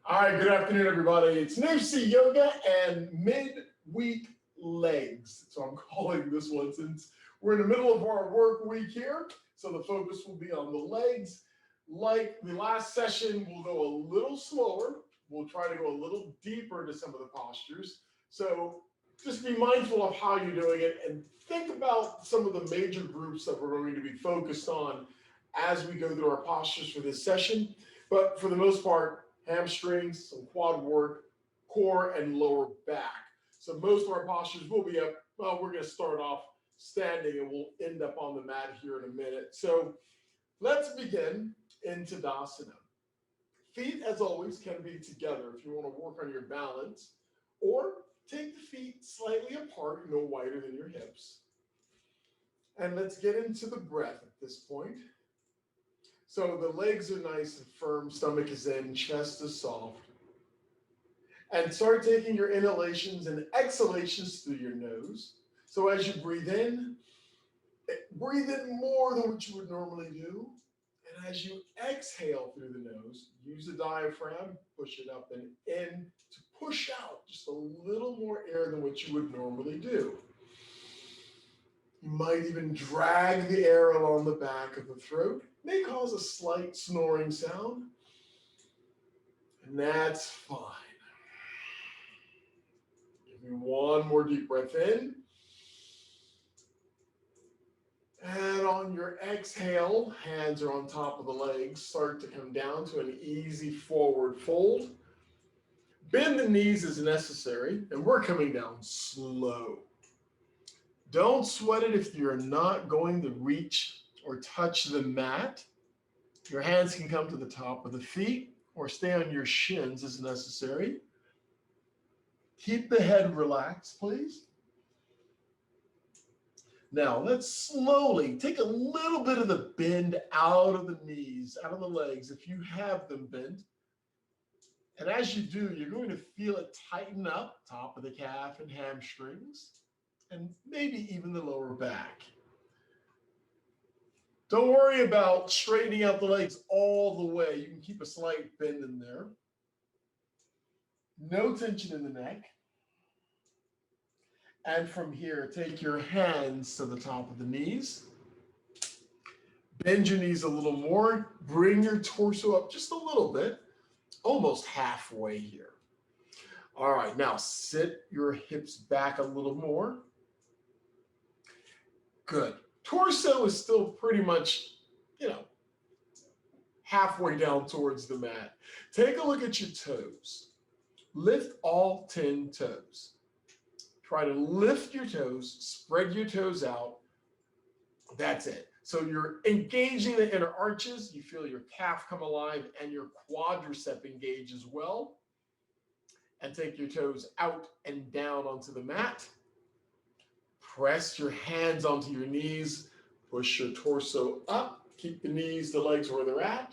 All right, good afternoon, everybody. It's Nafsi Yoga and Midweek Legs. So I'm calling this one since we're in the middle of our work week here. So the focus will be on the legs. Like the last session, we'll go a little slower. We'll try to go a little deeper into some of the postures. So just be mindful of how you're doing it and think about some of the major groups that we're going to be focused on as we go through our postures for this session. But for the most part, hamstrings, some quad work, core, and lower back. So most of our postures will be up. Well, we're going to start off standing and we'll end up on the mat here in a minute. So let's begin in Tadasana. Feet, as always, can be together if you want to work on your balance, or take the feet slightly apart, no wider than your hips. And let's get into the breath at this point. So the legs are nice and firm, stomach is in, chest is soft. And start taking your inhalations and exhalations through your nose. So as you breathe in more than what you would normally do. And as you exhale through the nose, use the diaphragm, push it up and in to push out just a little more air than what you would normally do. You might even drag the air along the back of the throat. May cause a slight snoring sound, and that's fine. Give me one more deep breath in. And on your exhale, hands are on top of the legs. Start to come down to an easy forward fold. Bend the knees as necessary, and we're coming down slow. Don't sweat it if you're not going to reach or touch the mat. Your hands can come to the top of the feet or stay on your shins as necessary. Keep the head relaxed, please. Now, let's slowly take a little bit of the bend out of the knees, out of the legs, if you have them bent. And as you do, you're going to feel it tighten up, top of the calf and hamstrings, and maybe even the lower back. Don't worry about straightening out the legs all the way. You can keep a slight bend in there. No tension in the neck. And from here, take your hands to the top of the knees. Bend your knees a little more. Bring your torso up just a little bit, almost halfway here. All right, now sit your hips back a little more. Good. Torso is still pretty much, halfway down towards the mat. Take a look at your toes. Lift all 10 toes. Try to lift your toes, spread your toes out. That's it. So you're engaging the inner arches. You feel your calf come alive and your quadricep engage as well. And take your toes out and down onto the mat. Press your hands onto your knees. Push your torso up. Keep the knees, the legs where they're at.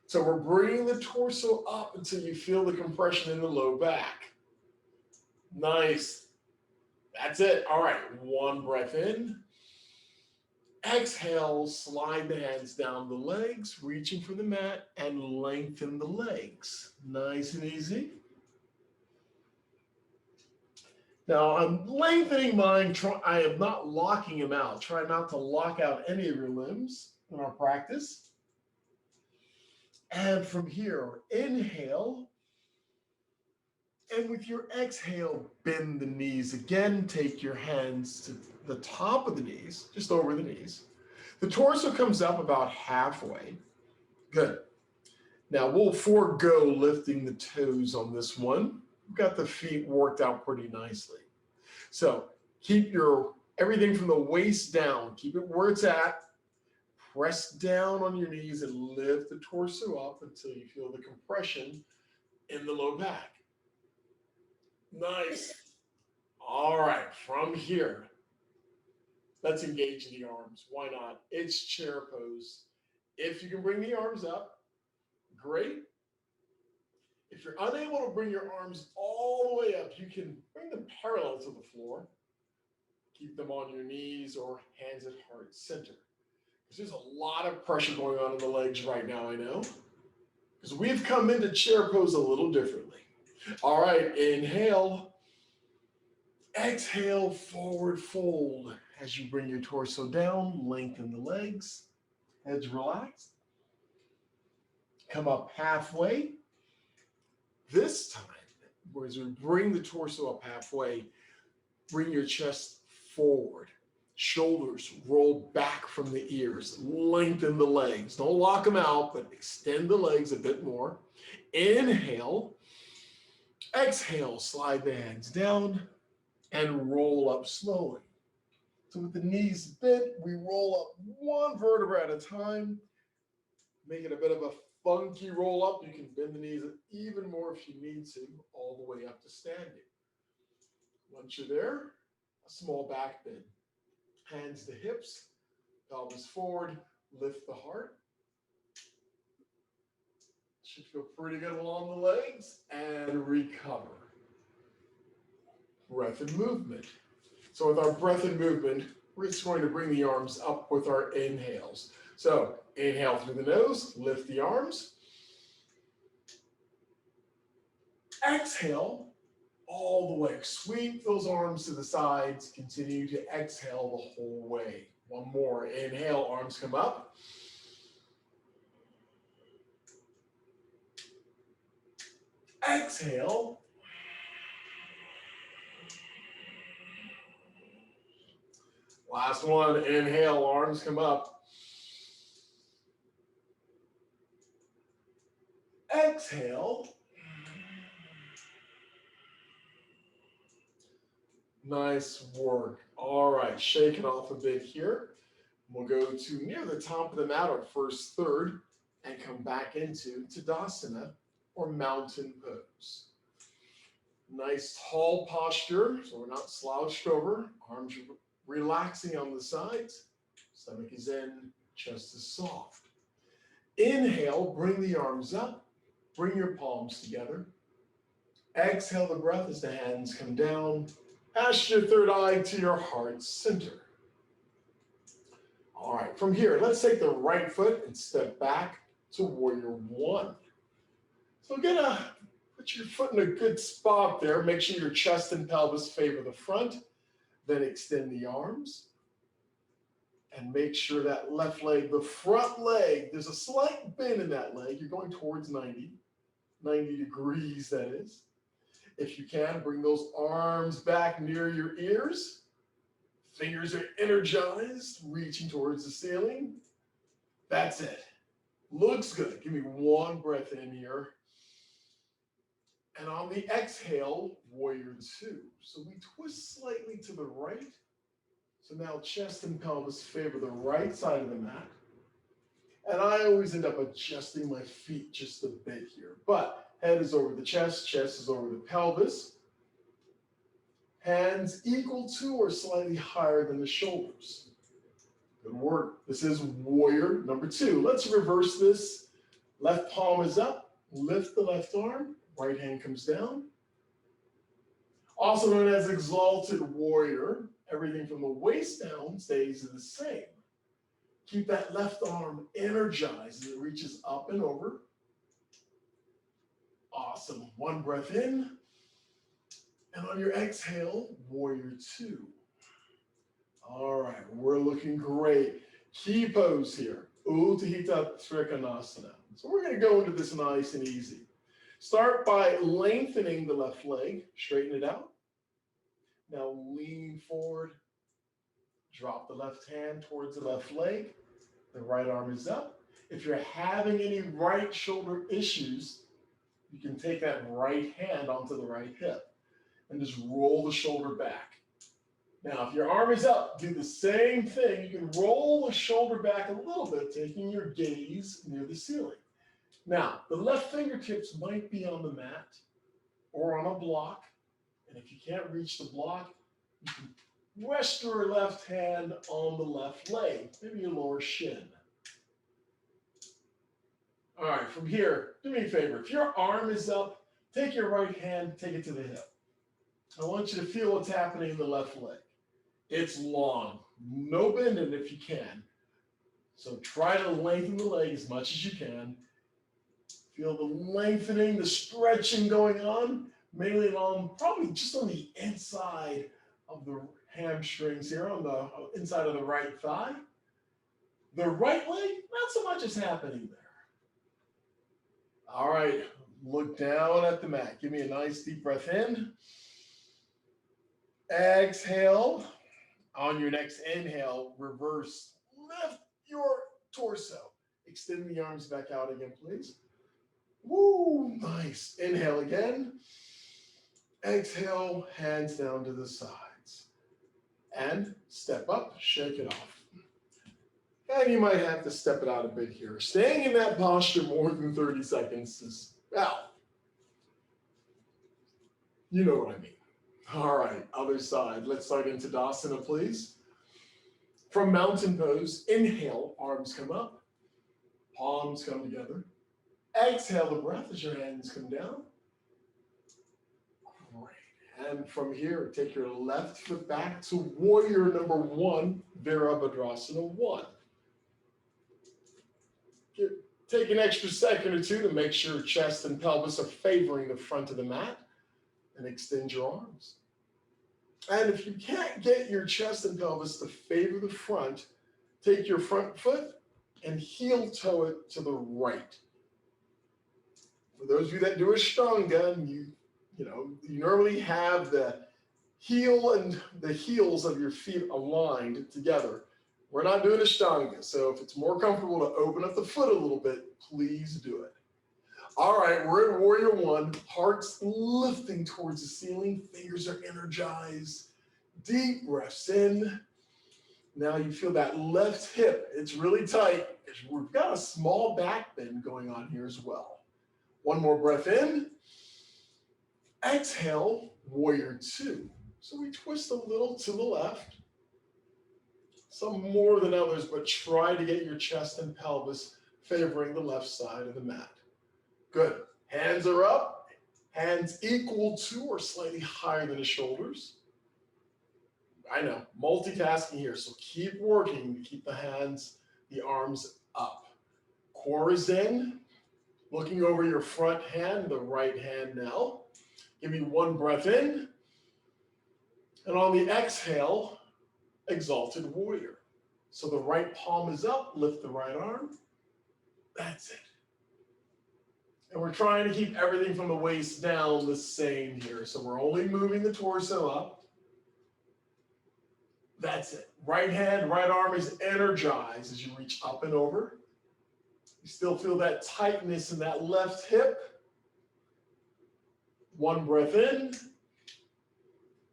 So we're bringing the torso up until you feel the compression in the low back. Nice. That's it. All right, one breath in. Exhale, slide the hands down the legs, reaching for the mat, and lengthen the legs. Nice and easy. Now, I'm lengthening mine. I am not locking them out. Try not to lock out any of your limbs in our practice. And from here, inhale. And with your exhale, bend the knees again. Take your hands to the top of the knees, just over the knees. The torso comes up about halfway. Good. Now we'll forego lifting the toes on this one. We've got the feet worked out pretty nicely. So keep everything from the waist down. Keep it where it's at. Press down on your knees and lift the torso up until you feel the compression in the low back. Nice. All right, from here, let's engage the arms. Why not? It's chair pose. If you can bring the arms up, great. If you're unable to bring your arms all the way up, you can bring them parallel to the floor. Keep them on your knees or hands at heart center. Because there's a lot of pressure going on in the legs right now, I know. because we've come into chair pose a little differently. All right, inhale. Exhale, forward fold. As you bring your torso down, lengthen the legs. Heads relaxed. Come up halfway. This time, as we bring the torso up halfway, bring your chest forward. Shoulders roll back from the ears. Lengthen the legs. Don't lock them out, but extend the legs a bit more. Inhale. Exhale, slide the hands down and roll up slowly. So with the knees bent, we roll up one vertebra at a time. Make it a bit of a funky roll up. You can bend the knees even more if you need to, all the way up to standing. Once you're there, a small back bend. Hands to hips, pelvis forward, lift the heart. Should feel pretty good along the legs, and recover. Breath and movement. So with our breath and movement, we're just going to bring the arms up with our inhales. So inhale through the nose, lift the arms. Exhale all the way. Sweep those arms to the sides. Continue to exhale the whole way. One more. Inhale, arms come up. Exhale. Last one. Inhale, arms come up. Exhale. Nice work. All right, shake it off a bit here. We'll go to near the top of the mat, our first third, and come back into Tadasana or mountain pose. Nice tall posture, so we're not slouched over. Arms are relaxing on the sides. Stomach is in, chest is soft. Inhale, bring the arms up. Bring your palms together. Exhale the breath as the hands come down. Pass your third eye to your heart center. All right, from here, let's take the right foot and step back to warrior one. So put your foot in a good spot there. Make sure your chest and pelvis favor the front. Then extend the arms. And make sure that left leg, the front leg, there's a slight bend in that leg. You're going towards 90 degrees, that is. If you can, bring those arms back near your ears. Fingers are energized, reaching towards the ceiling. That's it. Looks good. Give me one breath in here. And on the exhale, warrior two. So we twist slightly to the right. So now chest and pelvis favor the right side of the mat. And I always end up adjusting my feet just a bit here. But head is over the chest is over the pelvis. Hands equal to or slightly higher than the shoulders. Good work. This is warrior number two. Let's reverse this. Left palm is up. Lift the left arm. Right hand comes down. Also known as exalted warrior. Everything from the waist down stays the same. Keep that left arm energized as it reaches up and over. Awesome. One breath in. And on your exhale, warrior two. All right, we're looking great. Key pose here. Utthita Trikonasana. So we're going to go into this nice and easy. Start by lengthening the left leg. Straighten it out. Now lean forward. Drop the left hand towards the left leg. The right arm is up. If you're having any right shoulder issues, you can take that right hand onto the right hip and just roll the shoulder back. Now, if your arm is up, do the same thing. You can roll the shoulder back a little bit, taking your gaze near the ceiling. Now, the left fingertips might be on the mat or on a block. And if you can't reach the block, you can rest your left hand on the left leg, maybe your lower shin. All right, from here, do me a favor. If your arm is up, take your right hand, take it to the hip. I want you to feel what's happening in the left leg. It's long, no bending if you can. So try to lengthen the leg as much as you can. Feel the lengthening, the stretching going on, mainly along, probably just on the inside of the hamstrings here, on the inside of the right thigh. The right leg, not so much is happening there. All right, look down at the mat. Give me a nice deep breath in. Exhale. On your next inhale, reverse. Lift your torso. Extend the arms back out again, please. Woo, nice. Inhale again. Exhale, hands down to the sides. And step up, shake it off. And you might have to step it out a bit here. Staying in that posture more than 30 seconds is, well, you know what I mean. All right, other side. Let's start in Tadasana, please. From mountain pose, inhale, arms come up, palms come together. Exhale the breath as your hands come down. Great. And from here, take your left foot back to warrior number one, Virabhadrasana 1. Take an extra second or two to make sure chest and pelvis are favoring the front of the mat, and extend your arms. And if you can't get your chest and pelvis to favor the front, take your front foot and heel toe it to the right. For those of you that do Ashtanga, and you normally have the heel and the heels of your feet aligned together. We're not doing Ashtanga, so if it's more comfortable to open up the foot a little bit, please do it. All right, we're in Warrior One, heart's lifting towards the ceiling, fingers are energized, deep breaths in. Now you feel that left hip, it's really tight. We've got a small back bend going on here as well. One more breath in. Exhale, Warrior Two. So we twist a little to the left. Some more than others, but try to get your chest and pelvis favoring the left side of the mat. Good. Hands are up. Hands equal to or slightly higher than the shoulders. I know, multitasking here, so keep working to keep the hands, the arms up. Core is in. Looking over your front hand, the right hand now. Give me one breath in. And on the exhale, Exalted Warrior. So the right palm is up, lift the right arm. That's it. And we're trying to keep everything from the waist down the same here. So we're only moving the torso up. That's it. Right hand, right arm is energized as you reach up and over. You still feel that tightness in that left hip. One breath in.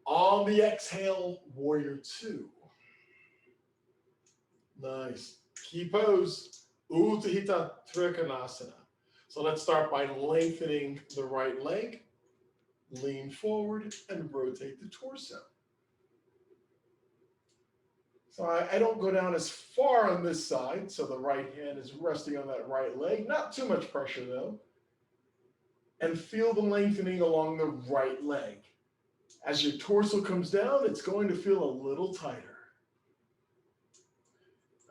On the exhale, Warrior Two. Nice. Key pose, Utthita Trikonasana. So let's start by lengthening the right leg, lean forward, and rotate the torso. So I don't go down as far on this side, so the right hand is resting on that right leg. Not too much pressure though. And feel the lengthening along the right leg. As your torso comes down, it's going to feel a little tighter.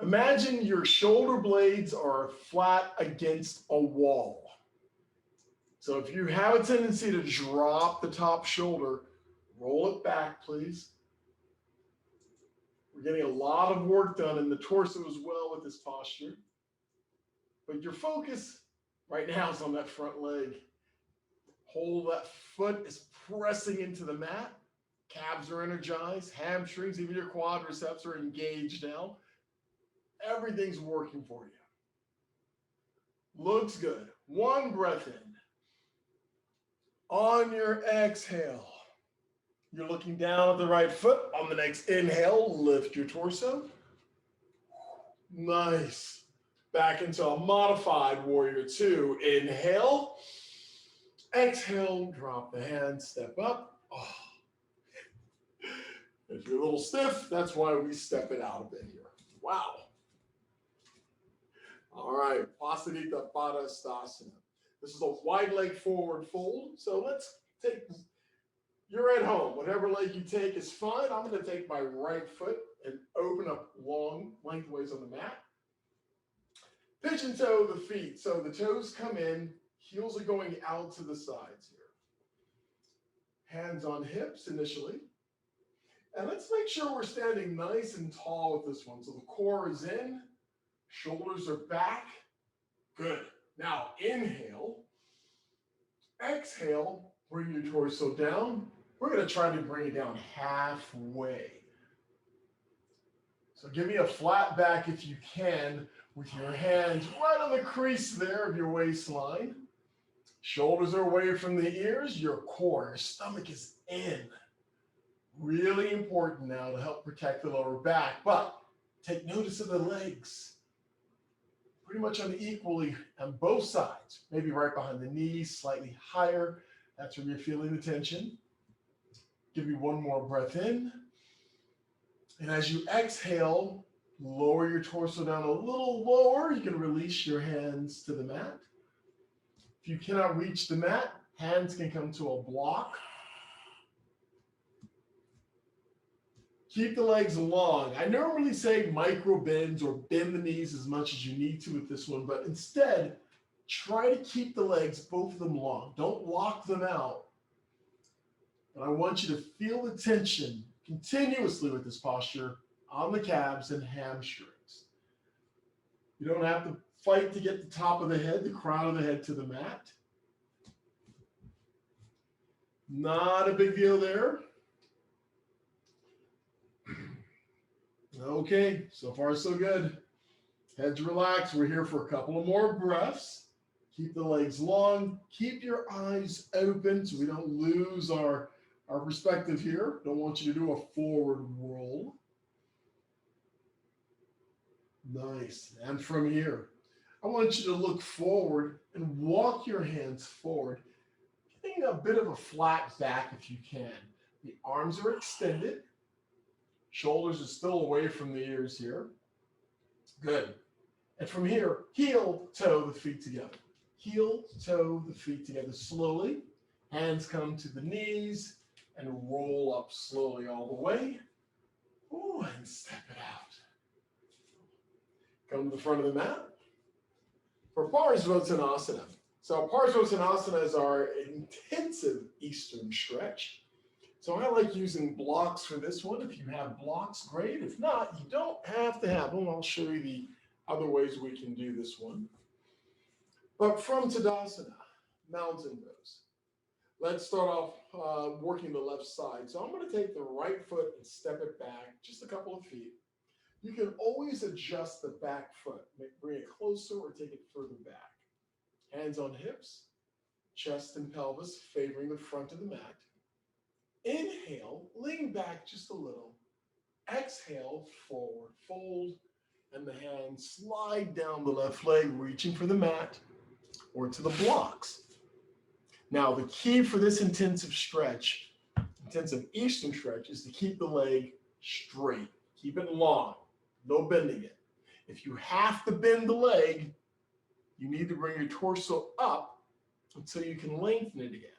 Imagine your shoulder blades are flat against a wall. So if you have a tendency to drop the top shoulder, roll it back, please. We're getting a lot of work done in the torso as well with this posture. But your focus right now is on that front leg. Hold that foot is pressing into the mat. Calves are energized, hamstrings, even your quadriceps are engaged now. Everything's working for you. Looks good. One breath in. On your exhale, you're looking down at the right foot. On the next inhale, lift your torso. Nice. Back into a modified Warrior Two. Inhale. Exhale, drop the hands, step up. Oh. If you're a little stiff, that's why we step it out a bit here. Wow. All right, Pasadita Padastasana. This is a wide leg forward fold. So let's take, you're at home. Whatever leg you take is fine. I'm going to take my right foot and open up long, lengthways on the mat. Pigeon toe the feet. So the toes come in, Heels are going out to the sides here. Hands on hips initially. And let's make sure we're standing nice and tall with this one. So the core is in, shoulders are back. Good. Now inhale. Exhale, bring your torso down. We're going to try to bring it down halfway. So give me a flat back if you can, with your hands right on the crease there of your waistline. Shoulders are away from the ears. Your core, your stomach is in. Really important now to help protect the lower back. But take notice of the legs. Pretty much unequally on both sides. Maybe right behind the knees, slightly higher. That's where you're feeling the tension. Give me one more breath in. And as you exhale, lower your torso down a little lower. You can release your hands to the mat. If you cannot reach the mat, hands can come to a block. Keep the legs long. I normally say micro bends or bend the knees as much as you need to with this one, but instead, try to keep the legs, both of them long. Don't lock them out. But I want you to feel the tension continuously with this posture on the calves and hamstrings. You don't have to fight to get the top of the head, the crown of the head to the mat. Not a big deal there. Okay, so far so good. Heads relaxed. We're here for a couple of more breaths. Keep the legs long. Keep your eyes open so we don't lose our perspective here. Don't want you to do a forward roll. Nice. And from here, I want you to look forward and walk your hands forward, getting a bit of a flat back if you can. The arms are extended. Shoulders are still away from the ears here. Good. And from here, heel, toe, the feet together. Heel, toe, the feet together slowly. Hands come to the knees and roll up slowly all the way. Ooh, and step it out. Come to the front of the mat. For Parsvottanasana. So Parsvottanasana is our intensive Eastern stretch. So I like using blocks for this one. If you have blocks, great. If not, you don't have to have them. I'll show you the other ways we can do this one. But from Tadasana, mountain pose. Let's start off working the left side. So I'm going to take the right foot and step it back just a couple of feet. You can always adjust the back foot. Bring it closer or take it further back. Hands on hips, chest and pelvis favoring the front of the mat. Inhale, lean back just a little. Exhale, forward fold, and the hands slide down the left leg, reaching for the mat or to the blocks. Now, the key for this intensive stretch, intensive Eastern stretch, is to keep the leg straight. Keep it long, no bending it. If you have to bend the leg, you need to bring your torso up until you can lengthen it again.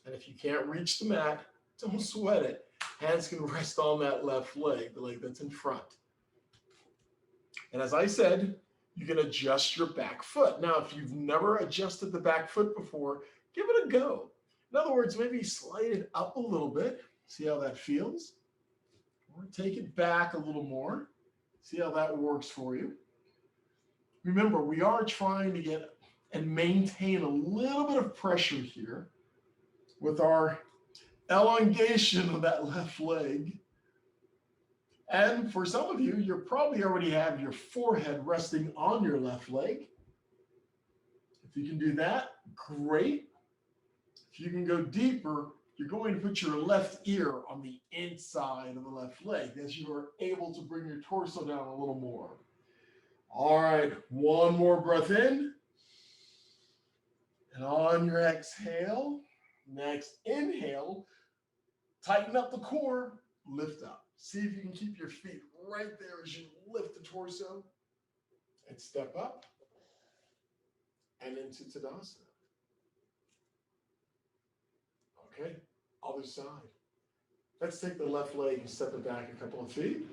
And if you can't reach the mat, don't sweat it. Hands can rest on that left leg, the leg that's in front. And as I said, you can adjust your back foot. Now, if you've never adjusted the back foot before, give it a go. In other words, maybe slide it up a little bit. See how that feels? Or take it back a little more. See how that works for you. Remember, we are trying to get and maintain a little bit of pressure here with our elongation of that left leg. And for some of you, you probably already have your forehead resting on your left leg. If you can do that, great. If you can go deeper, you're going to put your left ear on the inside of the left leg as you are able to bring your torso down a little more. All right, one more breath in. And on your exhale, next inhale, tighten up the core, lift up. See if you can keep your feet right there as you lift the torso and step up and into Tadasana. Okay, other side. Let's take the left leg and step it back a couple of feet.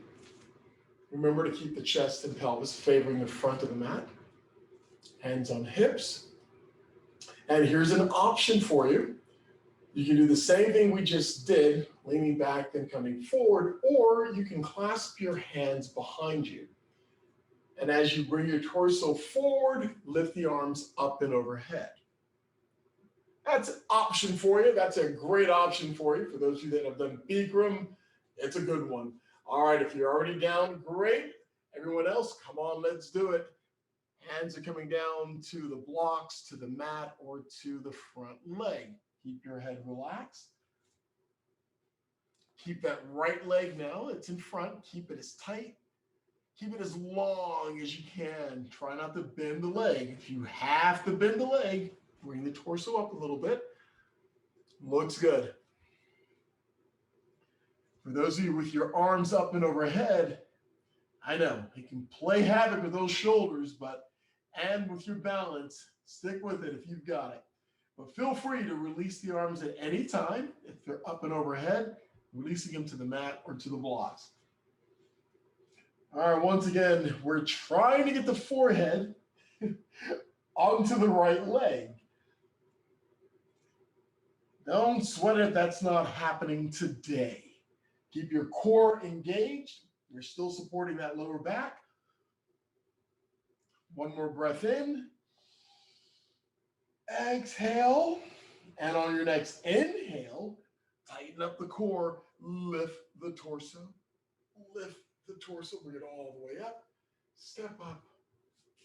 Remember to keep the chest and pelvis favoring the front of the mat. Hands on hips. And here's an option for you. You can do the same thing we just did, leaning back then coming forward, or you can clasp your hands behind you. And as you bring your torso forward, lift the arms up and overhead. That's an option for you. That's a great option for you. For those of you that have done Bikram, it's a good one. All right, if you're already down, great. Everyone else, come on, let's do it. Hands are coming down to the blocks, to the mat, or to the front leg. Keep your head relaxed. Keep that right leg now, it's in front. Keep it as tight. Keep it as long as you can. Try not to bend the leg. If you have to bend the leg, bring the torso up a little bit. Looks good. For those of you with your arms up and overhead, I know it can play havoc with those shoulders, and with your balance, stick with it if you've got it. But feel free to release the arms at any time. If they're up and overhead, releasing them to the mat or to the blocks. All right, once again, we're trying to get the forehead onto the right leg. Don't sweat it if that's not happening today. Keep your core engaged. You're still supporting that lower back. One more breath in. Exhale. And on your next inhale, tighten up the core. Lift the torso. Lift the torso. Bring it all the way up. Step up.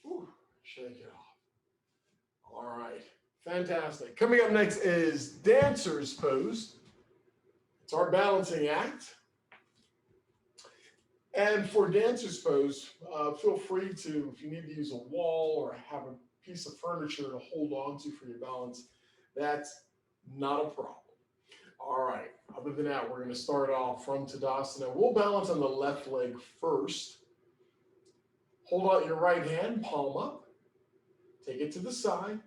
Whew, shake it off. All right. Fantastic. Coming up next is Dancer's Pose. It's our balancing act. And for Dancer's Pose, feel free to, if you need to use a wall or have a piece of furniture to hold on to for your balance, that's not a problem. All right, other than that, we're going to start off from Tadasana. We'll balance on the left leg first. Hold out your right hand, palm up. Take it to the side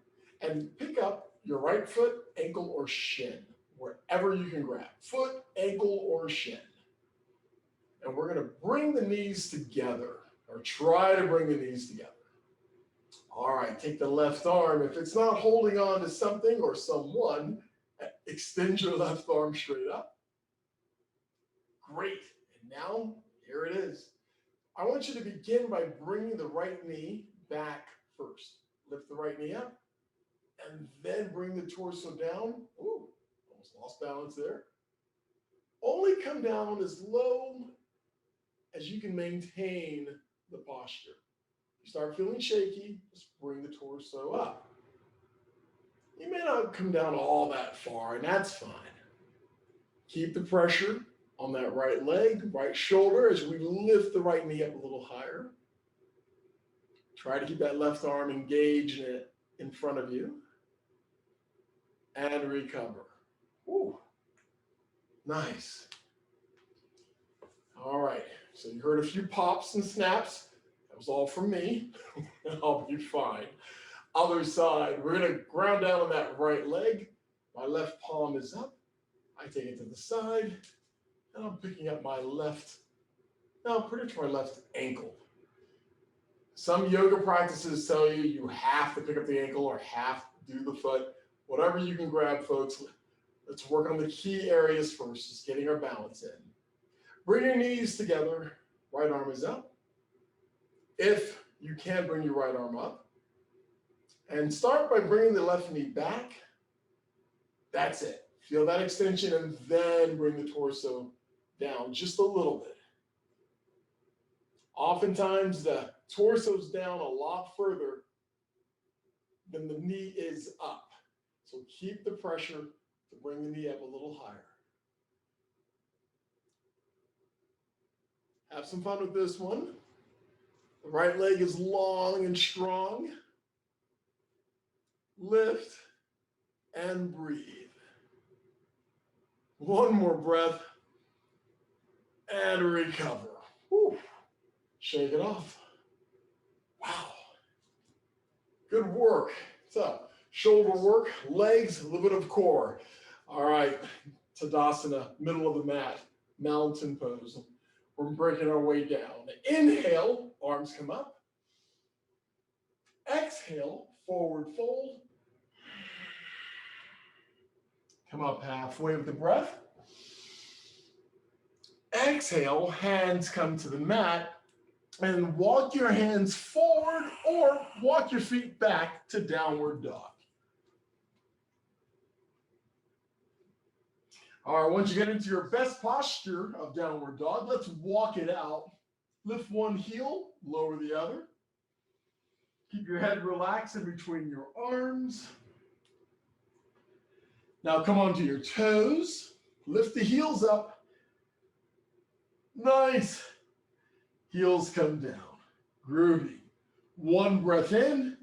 and pick up your right foot, ankle, or shin, wherever you can grab. Foot, ankle, or shin. And we're going to bring the knees together, or try to bring the knees together. All right, take the left arm. If it's not holding on to something or someone, extend your left arm straight up. Great. And now, here it is. I want you to begin by bringing the right knee back first. Lift the right knee up, and then bring the torso down. Ooh, almost lost balance there. Only come down as low as you can maintain the posture. You start feeling shaky, just bring the torso up. You may not come down all that far, and that's fine. Keep the pressure on that right leg, right shoulder as we lift the right knee up a little higher. Try to keep that left arm engaged in front of you. And recover. Ooh, nice. All right, so you heard a few pops and snaps. That was all from me. I'll be fine. Other side, we're going to ground down on that right leg. My left palm is up. I take it to the side, and I'm picking up my left, pretty much my left ankle. Some yoga practices tell you you have to pick up the ankle or have to do the foot. Whatever you can grab, folks. Let's work on the key areas first, just getting our balance in. Bring your knees together. Right arm is up. If you can, bring your right arm up. And start by bringing the left knee back. That's it. Feel that extension and then bring the torso down just a little bit. Oftentimes, the torso's down a lot further than the knee is up. So keep the pressure to bring the knee up a little higher. Have some fun with this one. The right leg is long and strong. Lift and breathe. One more breath and recover. Whew. Shake it off. Wow. Good work. So, shoulder work, legs, a little bit of core. All right, Tadasana, middle of the mat, mountain pose. We're breaking our way down. Inhale, arms come up. Exhale, forward fold. Come up halfway with the breath. Exhale, hands come to the mat, and walk your hands forward or walk your feet back to downward dog. All right, once you get into your best posture of downward dog, let's walk it out. Lift one heel, lower the other. Keep your head relaxed in between your arms. Now come onto your toes. Lift the heels up. Nice. Heels come down. Groovy. One breath in.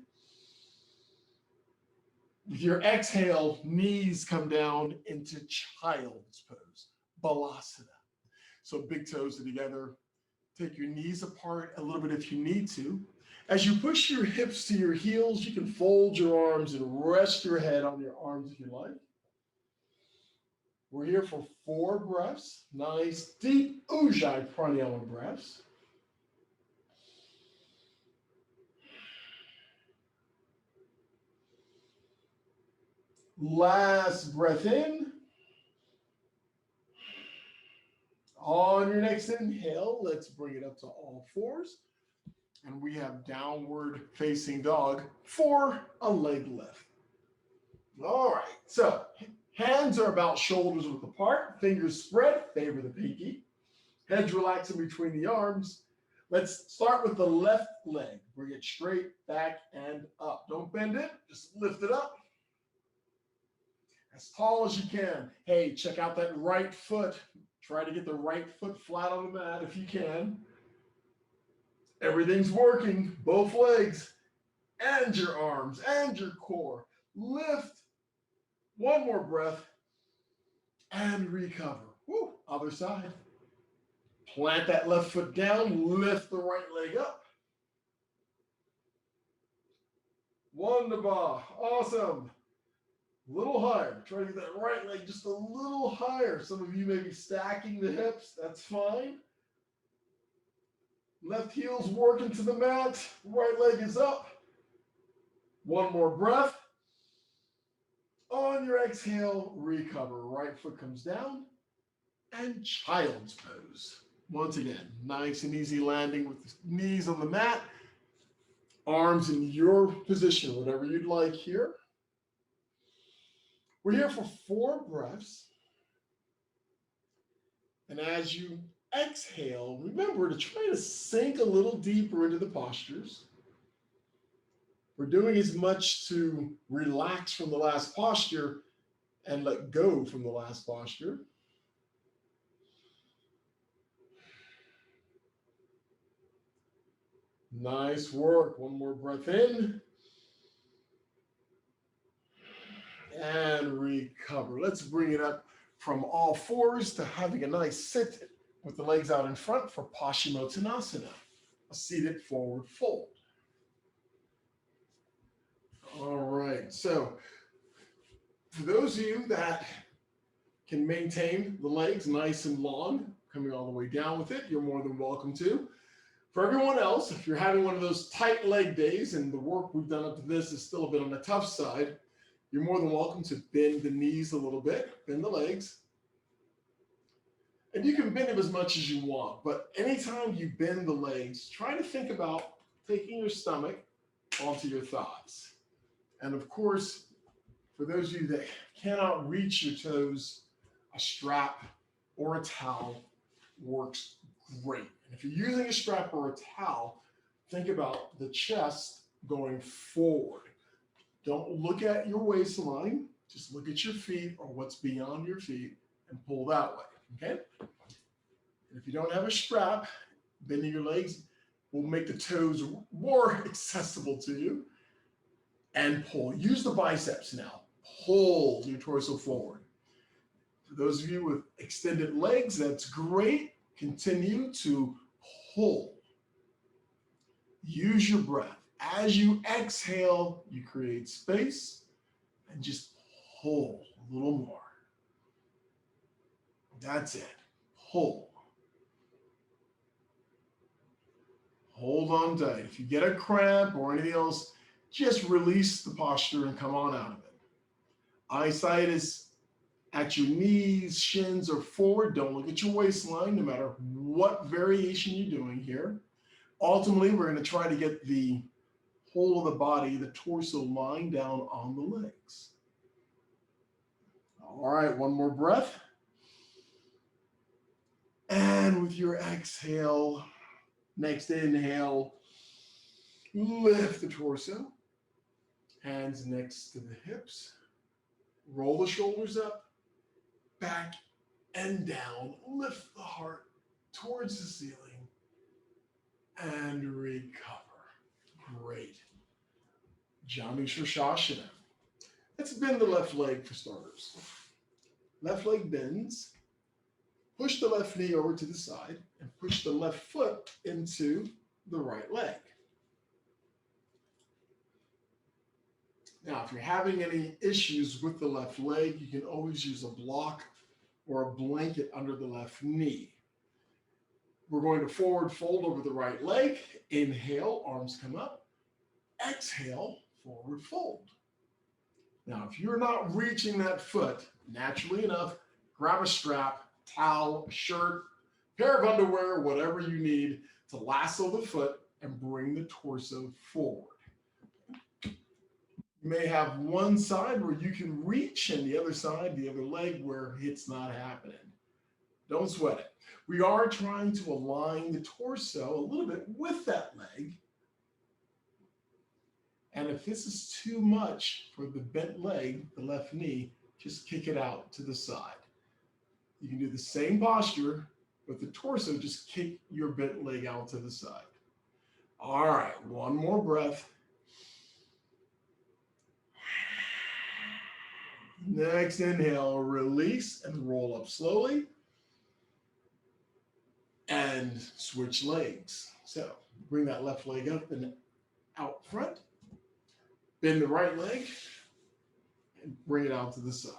With your exhale, knees come down into child's pose, balasana. So big toes are together. Take your knees apart a little bit if you need to. As you push your hips to your heels, you can fold your arms and rest your head on your arms if you like. We're here for 4 breaths. Nice, deep Ujjayi pranayama breaths. Last breath in. On your next inhale, let's bring it up to all fours. And we have downward facing dog for a leg lift. All right, so hands are about shoulders width apart, fingers spread, favor the pinky. Heads relax in between the arms. Let's start with the left leg. Bring it straight back and up. Don't bend it, just lift it up. As tall as you can. Hey, check out that right foot. Try to get the right foot flat on the mat if you can. Everything's working, both legs and your arms and your core. Lift. One more breath and recover. Woo, other side. Plant that left foot down, lift the right leg up. Wonderful, awesome. A little higher. Try to get that right leg just a little higher. Some of you may be stacking the hips. That's fine. Left heel's working to the mat. Right leg is up. One more breath. On your exhale, recover. Right foot comes down. And child's pose. Once again, nice and easy landing with the knees on the mat. Arms in your position, whatever you'd like here. We're here for 4 breaths. And as you exhale, remember to try to sink a little deeper into the postures. We're doing as much to relax from the last posture and let go from the last posture. Nice work. One more breath in. And recover. Let's bring it up from all fours to having a nice sit with the legs out in front for Paschimottanasana, a seated forward fold. All right, so for those of you that can maintain the legs nice and long, coming all the way down with it, you're more than welcome to. For everyone else, if you're having one of those tight leg days and the work we've done up to this is still a bit on the tough side, you're more than welcome to bend the knees a little bit, bend the legs. And you can bend them as much as you want, but anytime you bend the legs, try to think about taking your stomach onto your thighs. And of course, for those of you that cannot reach your toes, a strap or a towel works great. And if you're using a strap or a towel, think about the chest going forward. Don't look at your waistline, just look at your feet or what's beyond your feet and pull that way, okay? And if you don't have a strap, bending your legs will make the toes more accessible to you. And pull. Use the biceps now. Pull your torso forward. For those of you with extended legs, that's great. Continue to pull. Use your breath. As you exhale, you create space and just pull a little more. That's it. Pull. Hold on tight. If you get a cramp or anything else, just release the posture and come on out of it. Eyesight is at your knees, shins, or forward. Don't look at your waistline, no matter what variation you're doing here. Ultimately, we're going to try to get the whole of the body, the torso, lying down on the legs. All right, one more breath. And with your exhale, next inhale, lift the torso, hands next to the hips, roll the shoulders up, back and down, lift the heart towards the ceiling, and recover. Great. Krounchasana. Let's bend the left leg for starters. Left leg bends. Push the left knee over to the side and push the left foot into the right leg. Now, if you're having any issues with the left leg, you can always use a block or a blanket under the left knee. We're going to forward fold over the right leg. Inhale, arms come up. Exhale, forward fold. Now, if you're not reaching that foot, naturally enough, grab a strap, towel, shirt, pair of underwear, whatever you need to lasso the foot and bring the torso forward. You may have one side where you can reach and the other side, the other leg, where it's not happening. Don't sweat it. We are trying to align the torso a little bit with that leg. And if this is too much for the bent leg, the left knee, just kick it out to the side. You can do the same posture, but the torso, just kick your bent leg out to the side. All right, one more breath. Next inhale, release and roll up slowly. And switch legs. So bring that left leg up and out front. Bend the right leg and bring it out to the side.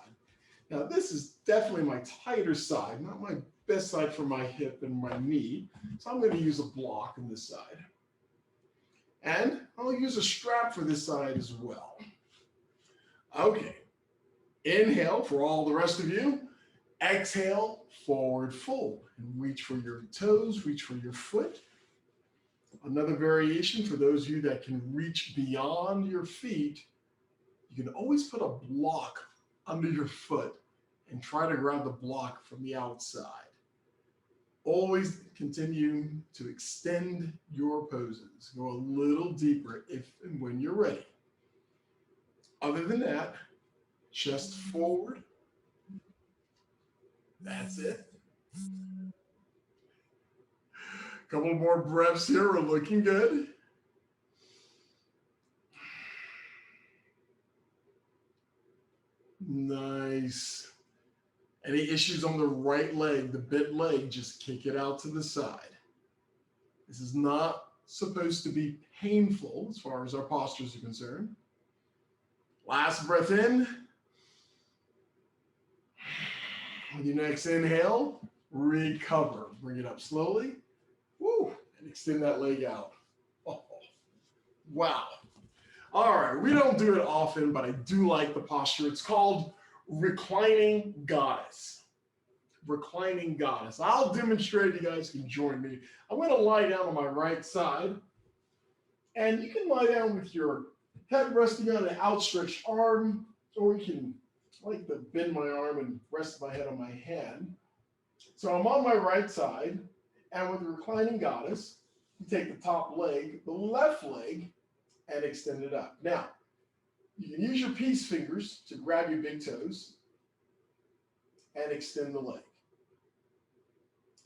Now this is definitely my tighter side, not my best side for my hip and my knee. So I'm going to use a block on this side. And I'll use a strap for this side as well. Okay. Inhale for all the rest of you. Exhale, forward fold. And reach for your toes, reach for your foot. Another variation for those of you that can reach beyond your feet, you can always put a block under your foot and try to grab the block from the outside. Always continue to extend your poses. Go a little deeper if and when you're ready. Other than that, chest forward. That's it. Couple more breaths here. We're looking good. Nice. Any issues on the right leg, the bent leg, just kick it out to the side. This is not supposed to be painful as far as our postures are concerned. Last breath in. On your next inhale, recover. Bring it up slowly. Woo, and extend that leg out. Oh, wow. All right, we don't do it often, but I do like the posture. It's called reclining goddess. Reclining goddess. I'll demonstrate. You guys can join me. I'm going to lie down on my right side. And you can lie down with your head resting on an outstretched arm, or you can like to bend my arm and rest my head on my hand. So I'm on my right side, and with the reclining goddess, you take the top leg, the left leg, and extend it up. Now, you can use your peace fingers to grab your big toes and extend the leg.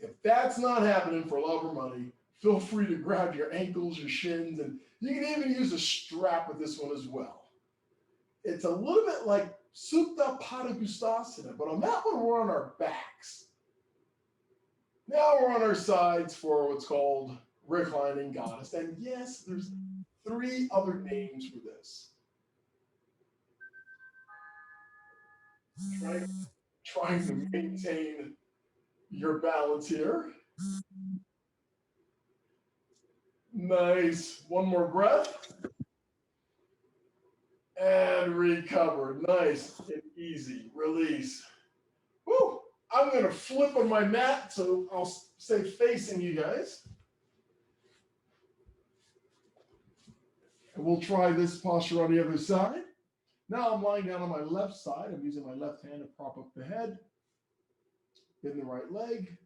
If that's not happening for love or money, feel free to grab your ankles, your shins, and you can even use a strap with this one as well. It's a little bit like Supta Padangusthasana, but on that one, we're on our backs. Now we're on our sides for what's called reclining goddess. And yes, there's 3 other names for this. Trying to maintain your balance here. Nice. One more breath. And recover. Nice and easy. Release. I'm going to flip on my mat, so I'll stay facing you guys. And we'll try this posture on the other side. Now I'm lying down on my left side. I'm using my left hand to prop up the head, bend the right leg,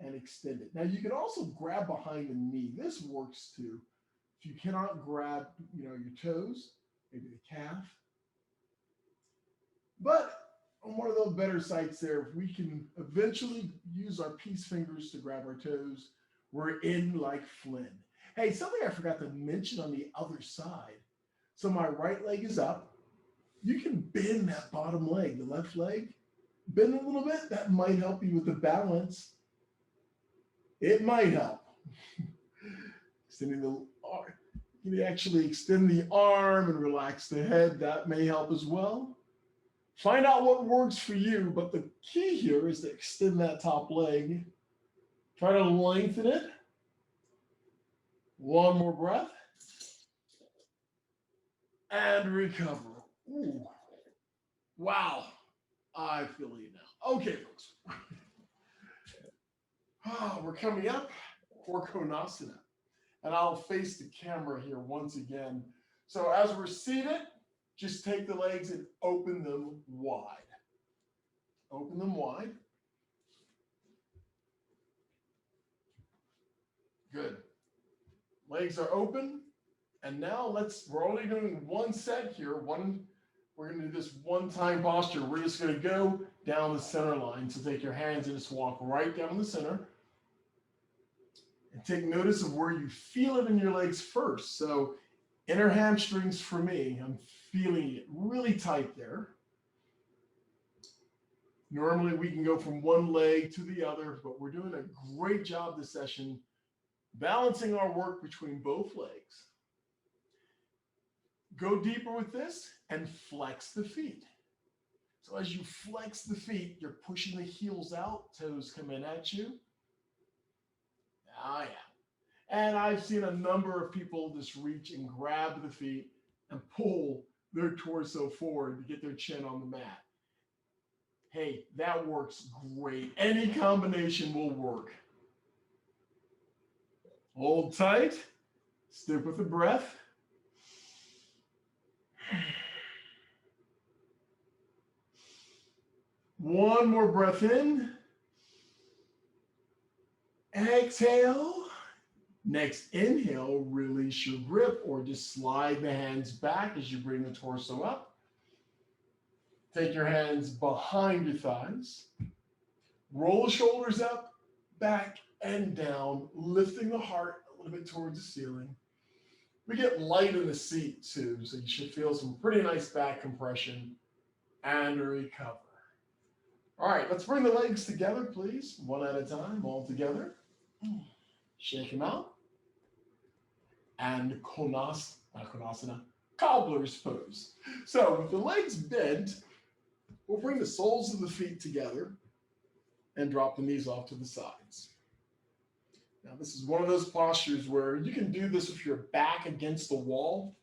and extend it. Now you can also grab behind the knee. This works too. If you cannot grab, your toes, maybe the calf. But on one of those better sites there, if we can eventually use our peace fingers to grab our toes, we're in like Flynn. Hey, something I forgot to mention on the other side. So my right leg is up. You can bend that bottom leg, the left leg. Bend a little bit. That might help you with the balance. It might help. Extending the arm. You can actually extend the arm and relax the head. That may help as well. Find out what works for you, but the key here is to extend that top leg. Try to lengthen it. One more breath. And recover. Ooh. Wow. I feel you now. Okay, folks. We're coming up for Krounchasana. And I'll face the camera here once again. So as we're seated, just take the legs and open them wide. Open them wide. Good. Legs are open. And now we're only doing one set here. We're going to do this one-time posture. We're just going to go down the center line. So take your hands and just walk right down the center. And take notice of where you feel it in your legs first. So inner hamstrings for me, I'm feeling it really tight there. Normally we can go from one leg to the other, but we're doing a great job this session balancing our work between both legs. Go deeper with this and flex the feet. So as you flex the feet, you're pushing the heels out, toes come in at you. Ah, yeah. And I've seen a number of people just reach and grab the feet and pull their torso forward to get their chin on the mat. Hey, that works great. Any combination will work. Hold tight. Stick with the breath. One more breath in. Exhale. Next inhale, release your grip or just slide the hands back as you bring the torso up. Take your hands behind your thighs. Roll the shoulders up, back, and down, lifting the heart a little bit towards the ceiling. We get light in the seat too, so you should feel some pretty nice back compression and recover. All right, let's bring the legs together, please. One at a time, all together. Shake them out. And Krounchasana, cobbler's pose. So with the legs bent, we'll bring the soles of the feet together and drop the knees off to the sides. Now this is one of those postures where you can do this with your back against the wall,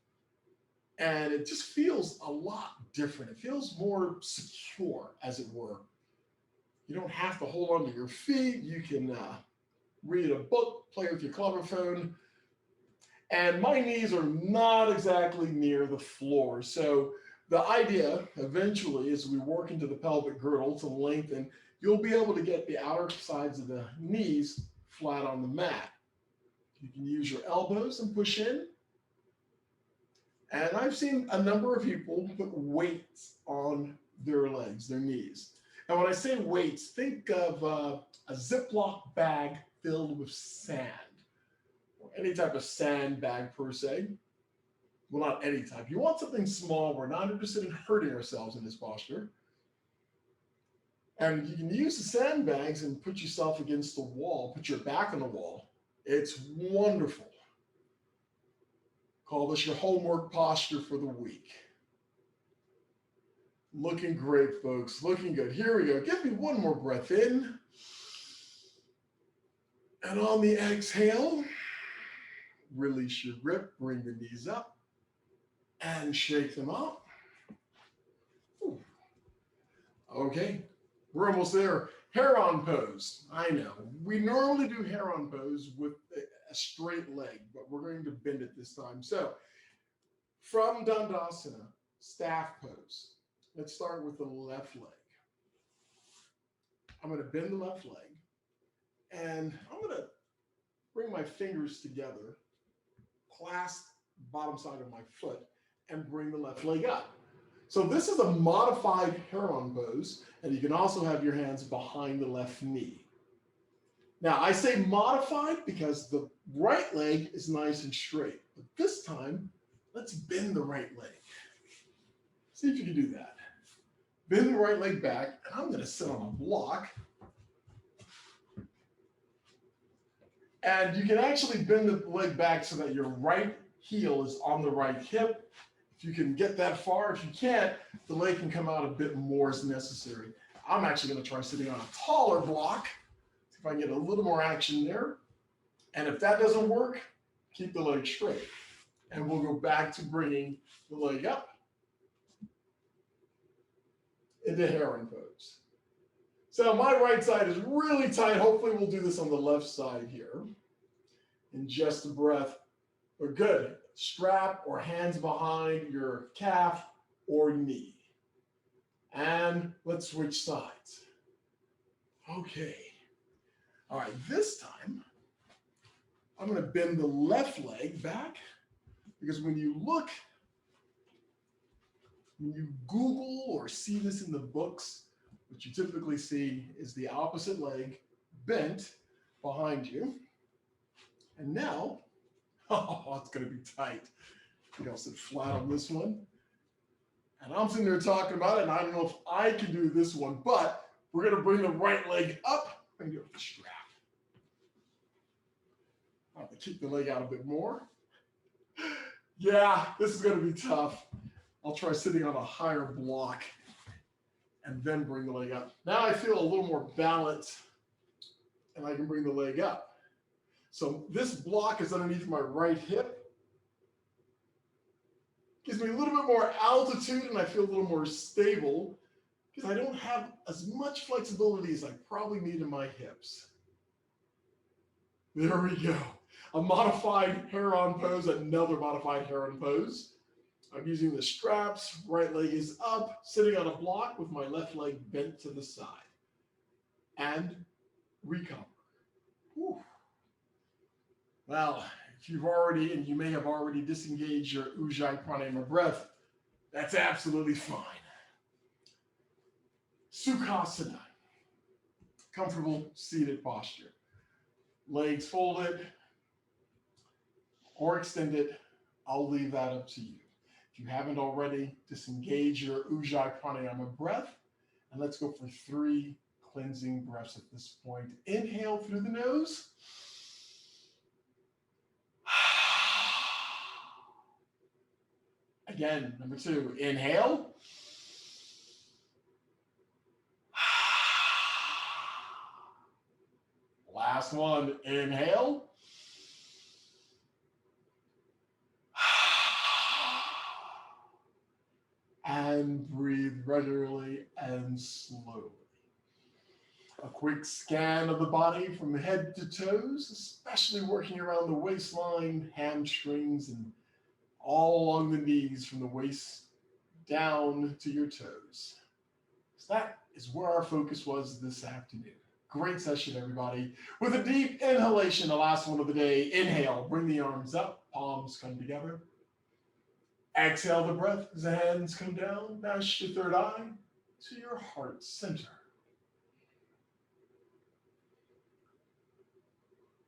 and it just feels a lot different. It feels more secure, as it were. You don't have to hold onto your feet. You can read a book, play with your clever phone. And my knees are not exactly near the floor. So the idea eventually as we work into the pelvic girdle to lengthen, you'll be able to get the outer sides of the knees flat on the mat. You can use your elbows and push in. And I've seen a number of people put weights on their legs, their knees. And when I say weights, think of a Ziploc bag filled with sand. Any type of sandbag per se. Well, not any type. You want something small. We're not interested in hurting ourselves in this posture. And you can use the sandbags and put yourself against the wall, put your back on the wall. It's wonderful. Call this your homework posture for the week. Looking great, folks. Looking good. Here we go. Give me one more breath in. And on the exhale, release your grip, bring the knees up, and shake them out. Ooh. Okay, We're almost there. Heron pose. I know. We normally do Heron pose with a straight leg, but we're going to bend it this time. So from Dandasana, staff pose. Let's start with the left leg. I'm going to bend the left leg, and I'm going to bring my fingers together, clasp the bottom side of my foot, and bring the left leg up. So this is a modified Heron pose, and you can also have your hands behind the left knee. Now, I say modified because the right leg is nice and straight, but this time, let's bend the right leg. See if you can do that. Bend the right leg back, and I'm going to sit on a block. And you can actually bend the leg back so that your right heel is on the right hip. If you can get that far, if you can't, the leg can come out a bit more as necessary. I'm actually going to try sitting on a taller block, see if I can get a little more action there. And if that doesn't work, keep the leg straight. And we'll go back to bringing the leg up into Heron pose. So my right side is really tight. Hopefully we'll do this on the left side here. In just a breath. But good. Strap or hands behind your calf or knee. And let's switch sides. Okay. All right, this time, I'm going to bend the left leg back, because when you Google or see this in the books, what you typically see is the opposite leg bent behind you. And now, oh, it's going to be tight. You know, sit flat on this one. And I'm sitting there talking about it, and I don't know if I can do this one, but we're going to bring the right leg up and go with the strap. I have to keep the leg out a bit more. Yeah, this is going to be tough. I'll try sitting on a higher block and then bring the leg up. Now I feel a little more balanced, and I can bring the leg up. So this block is underneath my right hip. Gives me a little bit more altitude, and I feel a little more stable because I don't have as much flexibility as I probably need in my hips. There we go. A modified Heron pose, another modified Heron pose. I'm using the straps, right leg is up, sitting on a block with my left leg bent to the side. And recover. Whew. Well, if you've already, and you may have already disengaged your Ujjayi Pranayama breath, that's absolutely fine. Sukhasana, comfortable seated posture. Legs folded or extended, I'll leave that up to you. If you haven't already, disengage your Ujjayi Pranayama breath, and let's go for 3 cleansing breaths at this point. Inhale through the nose. Again, number 2, inhale. Last one, inhale. And breathe regularly and slowly. A quick scan of the body from head to toes, especially working around the waistline, hamstrings, and all along the knees from the waist down to your toes. So that is where our focus was this afternoon. Great session, everybody. With a deep inhalation, the last one of the day. Inhale, bring the arms up, palms come together. Exhale the breath as the hands come down. Mash your third eye to your heart center.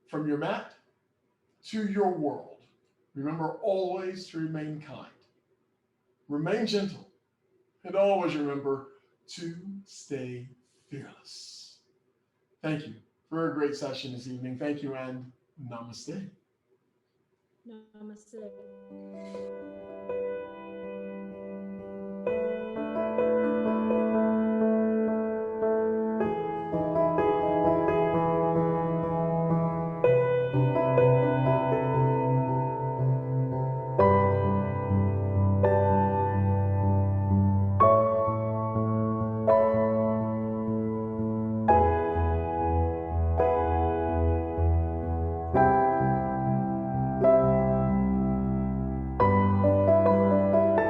From your mat to your world, remember always to remain kind. Remain gentle. And always remember to stay fearless. Thank you for a great session this evening. Thank you, and namaste. Namaste.